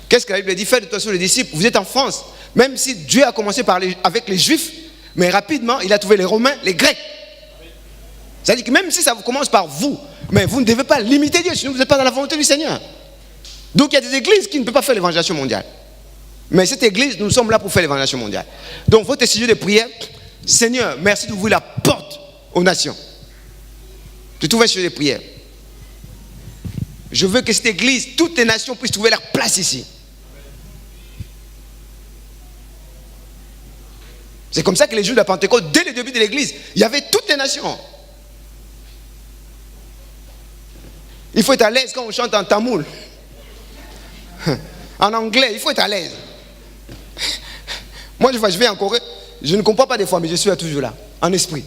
qu'est-ce que la Bible dit? Faites de toi sur les disciples. Vous êtes en France. Même si Dieu a commencé avec les Juifs, mais rapidement, il a trouvé les Romains, les Grecs. C'est-à-dire que même si ça commence par vous, mais vous ne devez pas limiter Dieu, sinon vous n'êtes pas dans la volonté du Seigneur. Donc il y a des églises qui ne peuvent pas faire l'évangélisation mondiale. Mais cette église, nous sommes là pour faire l'évangélisation mondiale. Donc votre sujet de prière, Seigneur, merci d'ouvrir la porte aux nations. Tu trouvais sur les prières. Je veux que cette église, toutes les nations puissent trouver leur place ici. C'est comme ça que les jours de la Pentecôte, dès le début de l'église, il y avait toutes les nations. Il faut être à l'aise quand on chante en tamoul. En anglais, il faut être à l'aise. Moi, je vais en Corée, je ne comprends pas des fois, mais je suis toujours là, en esprit.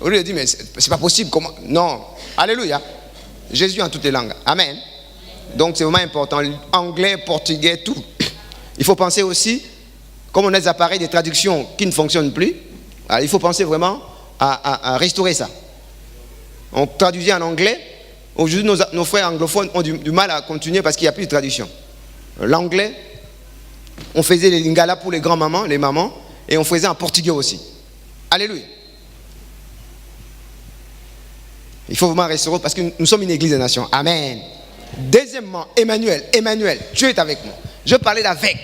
Au lieu de dire, mais c'est pas possible, comment? Non. Alléluia. Jésus en toutes les langues. Amen. Donc, c'est vraiment important. Anglais, portugais, tout. Il faut penser aussi, comme on a des appareils de traduction qui ne fonctionnent plus, alors il faut penser vraiment à restaurer ça. On traduisait en anglais. Aujourd'hui, nos frères anglophones ont du mal à continuer parce qu'il n'y a plus de traduction. L'anglais, on faisait les lingala pour les grands-mamans, les mamans, et on faisait en portugais aussi. Alléluia. Il faut vraiment restaurer parce que nous sommes une église des nations. Amen. Deuxièmement, Emmanuel, Dieu est avec nous. Je parlais d'avec.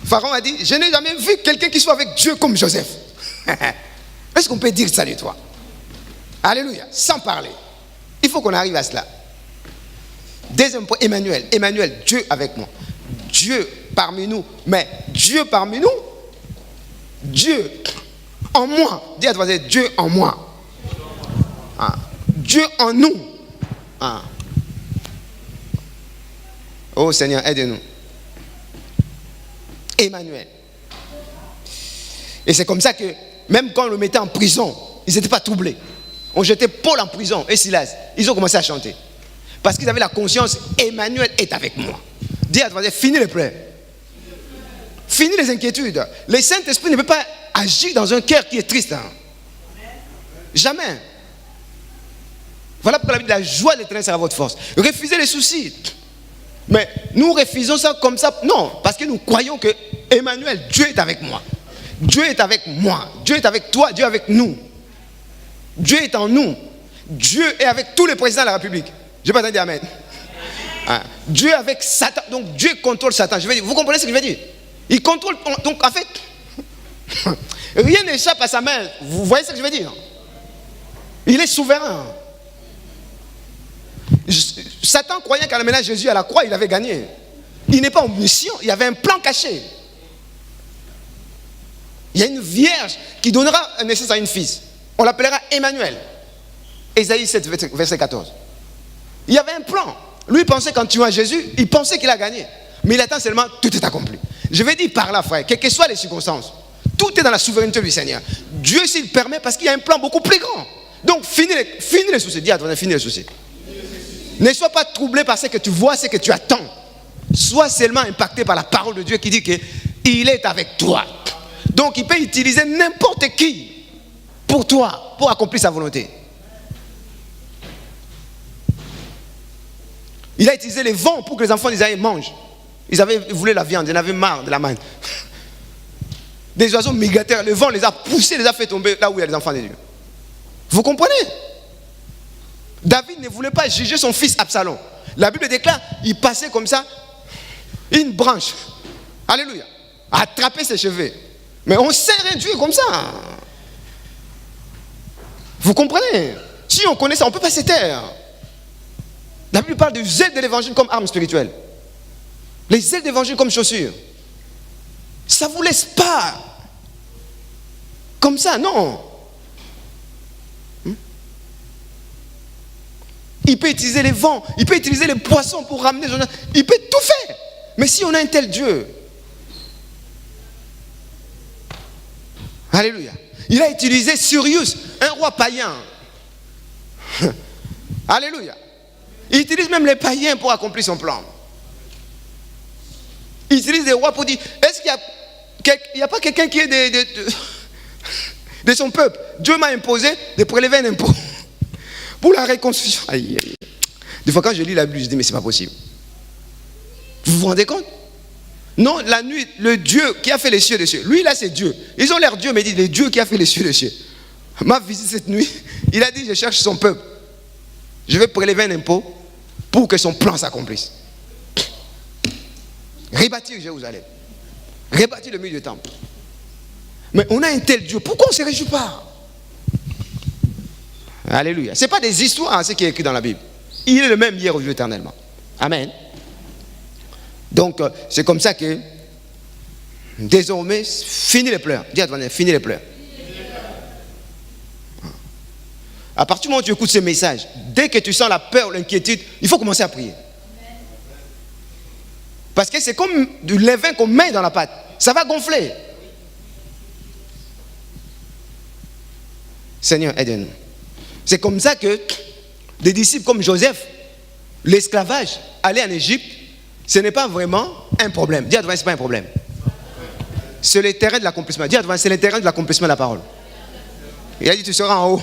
Pharaon a dit, je n'ai jamais vu quelqu'un qui soit avec Dieu comme Joseph. Est-ce qu'on peut dire ça de toi? Alléluia, sans parler. Il faut qu'on arrive à cela. Deuxième point, Emmanuel, Dieu avec moi. Dieu parmi nous, mais Dieu parmi nous, Dieu en moi. Dis à toi, Dieu en moi. Ah. Dieu en nous. Ah. Oh Seigneur, aide-nous. Emmanuel. Et c'est comme ça que, même quand on le mettait en prison, ils n'étaient pas troublés. On jetait Paul en prison et Silas. Ils ont commencé à chanter. Parce qu'ils avaient la conscience, Emmanuel est avec moi. Dis à toi, finis les pleurs. Finis les inquiétudes. Le Saint-Esprit ne peut pas agir dans un cœur qui est triste. Hein. Jamais. Voilà pourquoi la Bible dit, la joie de l'Éternel sera votre force. Refusez les soucis. Mais nous refusons ça comme ça. Non, parce que nous croyons que Emmanuel, Dieu est avec moi. Dieu est avec moi. Dieu est avec toi. Dieu est avec nous. Dieu est en nous. Dieu est avec tous les présidents de la République. Je n'ai pas entendu Amen. Hein? Dieu est avec Satan. Donc Dieu contrôle Satan. Je vais dire, vous comprenez ce que je veux dire? Il contrôle. Donc en fait, rien n'échappe à sa main. Vous voyez ce que je veux dire? Il est souverain. Satan croyait qu'à l'amener Jésus à la croix, il avait gagné. Il n'est pas omniscient, il y avait un plan caché. Il y a une vierge qui donnera naissance à une fils. On l'appellera Emmanuel. Ésaïe 7, verset 14. Il y avait un plan. Lui pensait qu'en tuant Jésus, il pensait qu'il a gagné. Mais il attend seulement, tout est accompli. Je vais dire par là, frère, quelles que soient les circonstances, tout est dans la souveraineté du Seigneur. Dieu s'il permet, parce qu'il y a un plan beaucoup plus grand. Donc, finis les soucis. Dis à toi, finis les soucis. Ne sois pas troublé par ce que tu vois, ce que tu attends. Sois seulement impacté par la parole de Dieu qui dit qu'il est avec toi. Donc il peut utiliser n'importe qui pour toi, pour accomplir sa volonté. Il a utilisé les vents pour que les enfants d'Israël mangent. Ils voulaient la viande, ils en avaient marre de la manne. Des oiseaux migrateurs, le vent les a poussés, les a fait tomber là où il y a les enfants de Dieu. Vous comprenez? David ne voulait pas juger son fils Absalom. La Bible déclare, il passait comme ça, une branche. Alléluia. Attraper ses cheveux. Mais on sait réduire comme ça. Vous comprenez? Si on connaît ça, on ne peut pas se taire. La Bible parle du zèle de l'évangile comme arme spirituelle. Les zèles d'évangile comme chaussures. Ça ne vous laisse pas comme ça, non. Il peut utiliser les vents, il peut utiliser les poissons pour ramener son... Il peut tout faire. Mais si on a un tel Dieu, alléluia. Il a utilisé Sirius, un roi païen. Alléluia. Il utilise même les païens pour accomplir son plan. Il utilise des rois pour dire, est-ce qu'il n'y a pas quelqu'un qui est de son peuple? Dieu m'a imposé de prélever un impôt pour la réconciliation. Aïe, aïe. Des fois quand je lis la Bible, je dis, mais c'est pas possible. Vous vous rendez compte? Non, la nuit, le Dieu qui a fait les cieux et les cieux, lui là c'est Dieu. Ils ont l'air Dieu, mais il dit, le Dieu qui a fait les cieux et les cieux m'a visité cette nuit. Il a dit, je cherche son peuple. Je vais prélever un impôt pour que son plan s'accomplisse. Rebâtir Jérusalem. Rebâtir le mur du temple. Mais on a un tel Dieu, pourquoi on ne se réjouit pas? Alléluia. Ce n'est pas des histoires, ce qui est écrit dans la Bible. Il est le même hier, aujourd'hui, éternellement. Amen. Donc, c'est comme ça que, désormais, fini les pleurs. Dis à toi, fini les pleurs. À partir du moment où tu écoutes ce message, dès que tu sens la peur, l'inquiétude, il faut commencer à prier. Parce que c'est comme du levain qu'on met dans la pâte. Ça va gonfler. Seigneur, aide-nous. C'est comme ça que des disciples comme Joseph, l'esclavage, aller en Égypte, ce n'est pas vraiment un problème. Dis à toi, ce n'est pas un problème. C'est le terrain de l'accomplissement. Dis à toi, c'est le terrain de l'accomplissement de la parole. Il a dit, tu seras en haut.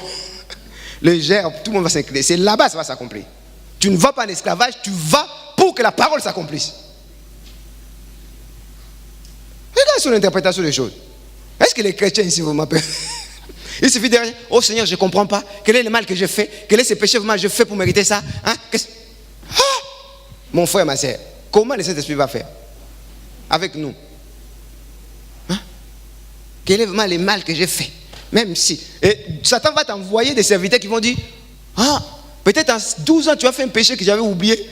Le gerbe, tout le monde va s'incliner. C'est là-bas que ça va s'accomplir. Tu ne vas pas en esclavage, tu vas pour que la parole s'accomplisse. Regarde sur l'interprétation des choses. Est-ce que les chrétiens ici vous m'appellent? Il suffit de dire, oh Seigneur, je ne comprends pas. Quel est le mal que j'ai fait? Quel est ce péché que j'ai fait pour mériter ça? Hein? Mon frère, ma soeur, comment le Saint-Esprit va faire avec nous? Hein? Quel est vraiment le mal que j'ai fait? Même si. Et Satan va t'envoyer des serviteurs qui vont dire, ah, peut-être en 12 ans, tu as fait un péché que j'avais oublié.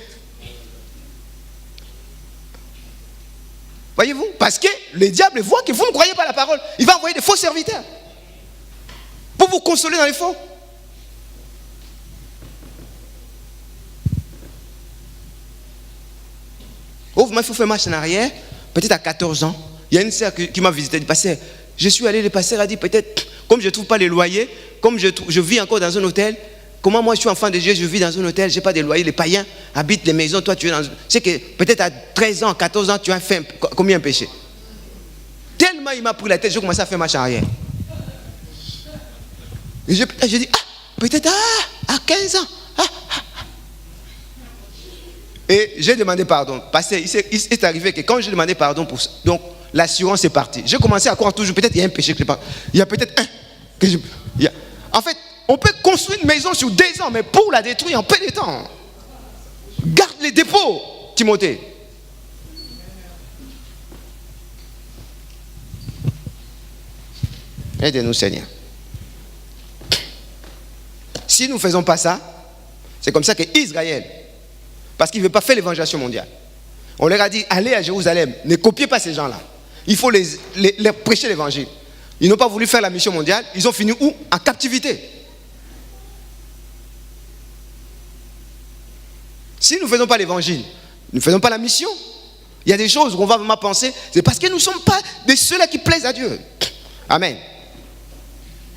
Voyez-vous? Parce que le diable voit que vous ne croyez pas à la parole. Il va envoyer des faux serviteurs pour vous consoler dans les faux. Oh, moi, il faut faire marche en arrière. Peut-être à 14 ans, il y a une sœur qui m'a visité. Elle dit, pasteur, je suis allé, le pasteur a dit, peut-être, comme je ne trouve pas les loyers, comme je vis encore dans un hôtel, comment moi je suis enfant de Dieu, je vis dans un hôtel, je n'ai pas de loyer, les païens habitent les maisons, toi tu es dans... C'est que peut-être à 13 ans, 14 ans, tu as fait combien de péchés? Tellement il m'a pris la tête, j'ai commencé à faire marche arrière. Et je dis, peut-être à 15 ans. Et j'ai demandé pardon. Parce qu'il est arrivé que quand j'ai demandé pardon pour ça, donc l'assurance est partie. J'ai commencé à croire toujours, peut-être il y a un péché que je n'ai pas. Il y a peut-être un que je... En fait, on peut construire une maison sur 2 ans, mais pour la détruire en peu de temps. Garde les dépôts, Timothée. Aide-nous, Seigneur. Si nous ne faisons pas ça, c'est comme ça que Israël, parce qu'il ne veut pas faire l'évangélisation mondiale, on leur a dit, allez à Jérusalem, ne copiez pas ces gens-là. Il faut les prêcher l'évangile. Ils n'ont pas voulu faire la mission mondiale, ils ont fini où? En captivité. Si nous ne faisons pas l'évangile, nous ne faisons pas la mission, il y a des choses où on va vraiment penser, c'est parce que nous ne sommes pas de ceux-là qui plaisent à Dieu. Amen.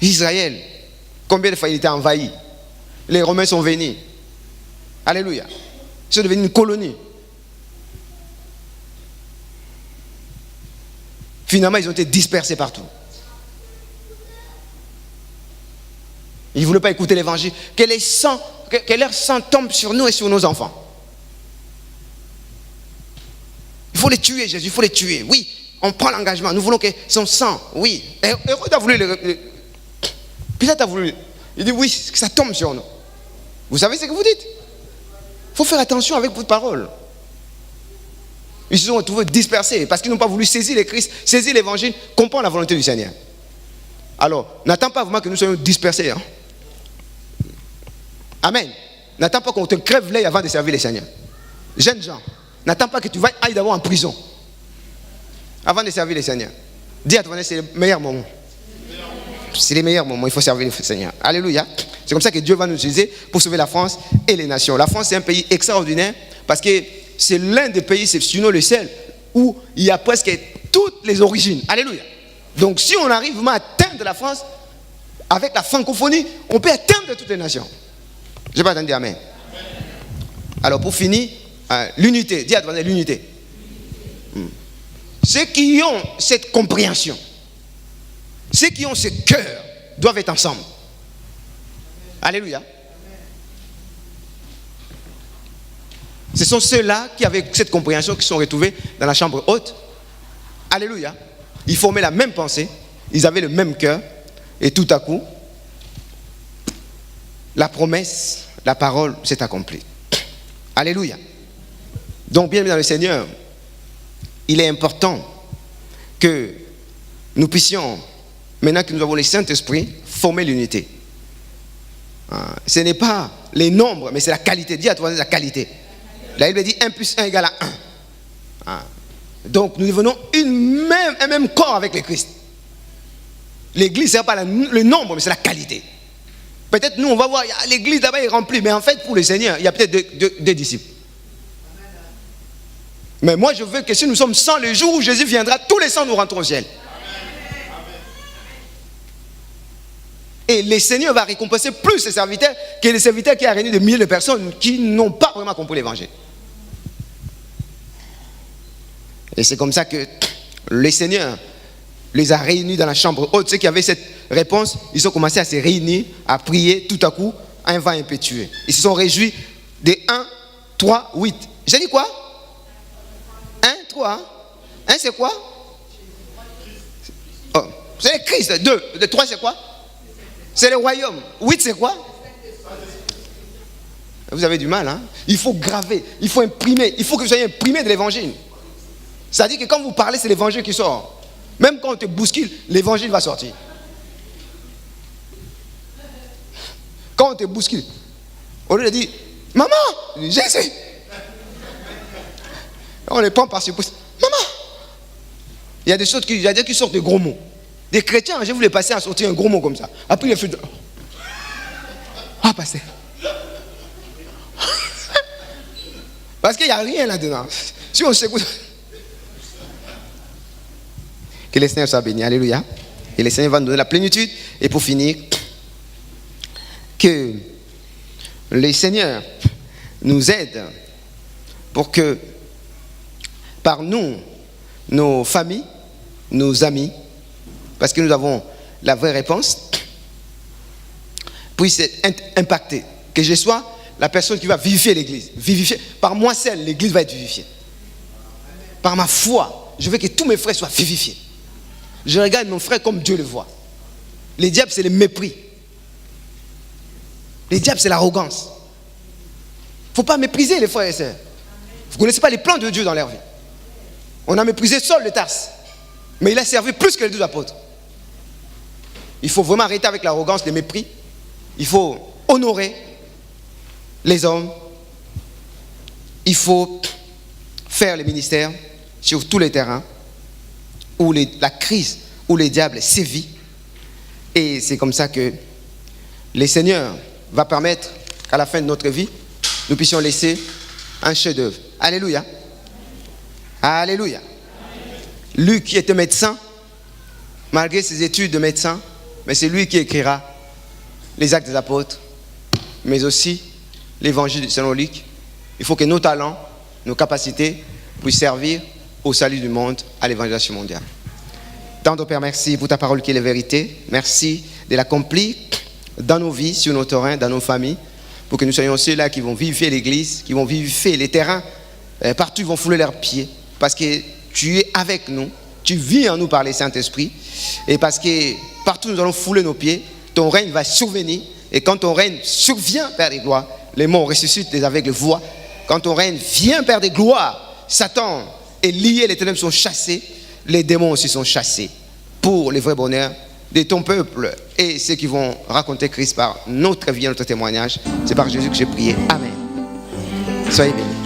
Israël, combien de fois il était envahi? Les Romains sont venus. Alléluia. Ils sont devenus une colonie. Finalement, ils ont été dispersés partout. Ils ne voulaient pas écouter l'évangile. Que leur sang tombe sur nous et sur nos enfants. Il faut les tuer, Jésus, il faut les tuer. Oui, on prend l'engagement. Nous voulons que son sang, oui. Hérode a voulu Pilate a voulu. Il dit oui, que ça tombe sur nous. Vous savez ce que vous dites? Il faut faire attention avec votre parole. Ils se sont retrouvés dispersés parce qu'ils n'ont pas voulu saisir les Christ, saisir l'évangile, comprendre la volonté du Seigneur. Alors, n'attends pas vraiment que nous soyons dispersés. Hein? Amen. N'attends pas qu'on te crève l'œil avant de servir le Seigneur. Jeunes gens, n'attends pas que tu ailles d'abord en prison avant de servir le Seigneur. Dis à ton voisin, c'est le meilleur moment. C'est les meilleurs moments, il faut servir le Seigneur. Alléluia. C'est comme ça que Dieu va nous utiliser pour sauver la France et les nations. La France, c'est un pays extraordinaire parce que c'est l'un des pays, c'est sinon le seul, où il y a presque toutes les origines. Alléluia. Donc si on arrive vraiment à atteindre la France, avec la francophonie, on peut atteindre toutes les nations. Je n'ai pas entendu amen. Alors pour finir, l'unité. Dis à toi, l'unité. Ceux qui ont cette compréhension, ceux qui ont ce cœur, doivent être ensemble. Alléluia. Ce sont ceux-là qui, avec cette compréhension, qui sont retrouvés dans la chambre haute. Alléluia. Ils formaient la même pensée, ils avaient le même cœur, et tout à coup, la promesse, la parole s'est accomplie. Alléluia. Donc, bien dans le Seigneur, il est important que nous puissions Maintenant que nous avons le Saint-Esprit, former l'unité. Ce n'est pas les nombres, mais c'est la qualité. Dis à toi, c'est la qualité. La Bible dit 1 plus 1 égale à 1. Donc nous devenons un même corps avec le Christ. L'église, ce n'est pas le nombre, mais c'est la qualité. Peut-être nous, on va voir, l'église là-bas est remplie, mais en fait, pour le Seigneur, il y a peut-être deux disciples. Mais moi, je veux que si nous sommes 100, le jour où Jésus viendra, tous les 100 nous rentrons au ciel. Et le Seigneur va récompenser plus ses serviteurs que les serviteurs qui ont réuni des milliers de personnes qui n'ont pas vraiment compris l'évangile. Et c'est comme ça que le Seigneur les a réunis dans la chambre haute. Ceux qui avaient cette réponse, ils ont commencé à se réunir, à prier. Tout à coup, un vent impétueux. Ils se sont réjouis de 1, 3, 8. J'ai dit quoi? 1, 3. 1, c'est quoi? Oh, c'est le Christ. 2. Le 3, c'est quoi? C'est le royaume. 8, c'est quoi? Vous avez du mal, hein? Il faut graver, il faut imprimer, il faut que vous soyez imprimé de l'évangile. C'est-à-dire que quand vous parlez, c'est l'évangile qui sort. Même quand on te bouscule, l'évangile va sortir. Quand on te bouscule, au lieu de dire maman, Jésus, on les prend par surprise. Maman, il y a des choses qui sortent de gros mots. Des chrétiens, je voulais passer à sortir un gros mot comme ça. Après, il a fait de... Ah, pasteur. Parce qu'il n'y a rien là-dedans. Si on s'écoute. Que le Seigneur soit béni. Alléluia. Et le Seigneur va nous donner la plénitude. Et pour finir, que le Seigneur nous aide pour que par nous, nos familles, nos amis, parce que nous avons la vraie réponse, puissent être impactés. Que je sois la personne qui va vivifier l'église. Vivifier. Par moi seul, l'église va être vivifiée. Par ma foi, je veux que tous mes frères soient vivifiés. Je regarde mon frère comme Dieu le voit. Les diables, c'est le mépris. Les diables, c'est l'arrogance. Il ne faut pas mépriser les frères et sœurs. Vous ne connaissez pas les plans de Dieu dans leur vie. On a méprisé Saul de Tarse. Mais il a servi plus que les 12 apôtres. Il faut vraiment arrêter avec l'arrogance, le mépris. Il faut honorer les hommes. Il faut faire le ministère sur tous les terrains où la crise, où les diables sévit. Et c'est comme ça que le Seigneur va permettre qu'à la fin de notre vie, nous puissions laisser un chef-d'œuvre. Alléluia. Alléluia. Luc qui était médecin, malgré ses études de médecin, mais c'est lui qui écrira les Actes des Apôtres, mais aussi l'évangile selon Luc. Il faut que nos talents, nos capacités puissent servir au salut du monde, à l'évangélisation mondiale. Tendre Père, merci pour ta parole qui est la vérité. Merci de l'accomplir dans nos vies, sur nos terrains, dans nos familles, pour que nous soyons ceux-là qui vont vivifier l'église, qui vont vivifier les terrains, partout ils vont fouler leurs pieds, parce que tu es avec nous, tu vis en nous par le Saint-Esprit, et parce que partout nous allons fouler nos pieds, ton règne va survenir, et quand ton règne survient, Père des gloires, les morts ressuscitent, les aveugles voient. Quand ton règne vient, Père des gloires, Satan est lié, les ténèbres sont chassés, les démons aussi sont chassés, pour le vrai bonheur de ton peuple et ceux qui vont raconter Christ par notre vie, notre témoignage. C'est par Jésus que j'ai prié. Amen. Soyez bénis.